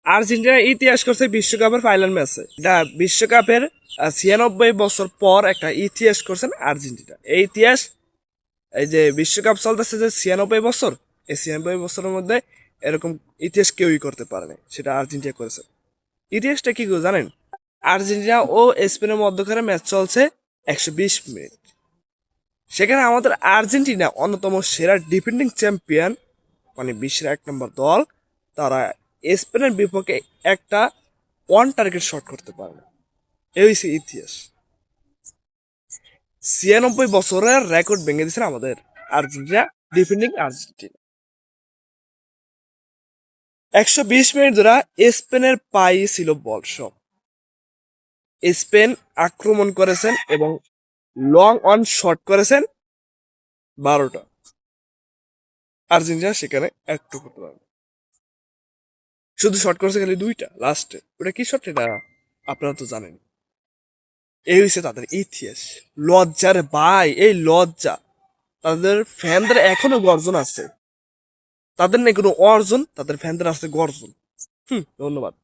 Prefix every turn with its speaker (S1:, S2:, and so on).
S1: Argentina ইতিহাস করছে বিশ্বকাপের ফাইনাল ম্যাচে। এটা বিশ্বকাপের 96 বছর পর একটা ইতিহাস করছেন আর্জেন্টিনা। এই ইতিহাস, এই যে বিশ্বকাপ চলতেছে যে 96 বছর, এই 96 বছরের মধ্যে এরকম ইতিহাস কেউই করতে পারেনি, সেটা আর্জেন্টিনা করেছে। ইতিহাসটা কি গো জানেন? আর্জেন্টিনা ও স্পেনের মধ্যখানে ম্যাচ চলছে 120 মিনিট। সেখানে আমাদের আর্জেন্টিনা অন্যতম সেরা ডিফেন্ডিং চ্যাম্পিয়ন, মানে বিশ্বের 1 নম্বর দল, তারা স্পেনের বিপক্ষে একটা ওয়ান টার্গেট শট করতে পারে না। এই হচ্ছে ইতিহাস। 96 বছরের রেকর্ড ভেঙে দিয়েছেন আমাদের আর্জেন্টিনা, ডিফেন্ডিং আর্জেন্টিনা। 120 মিনিট ধরে স্পেনের পাই ছিল বল সব। স্পেন আক্রমণ করেছেন এবং লং অন শট করেছেন 12টা। আর্জেন্টিনা সেখানে একটু করতে পারে, শুধু শট করেছে খালি 2টা লাস্টে। ওটা কি শট এটা আপনারা তো জানেন। এই হচ্ছে তাদের ইতিহাস। লজ্জার ভাই, এই লজ্জা। তাদের ফ্যানদের এখনো গর্জন আছে, তাদের নেই কোনো অর্জন, তাদের ফ্যানদের আছে গর্জন। ধন্যবাদ।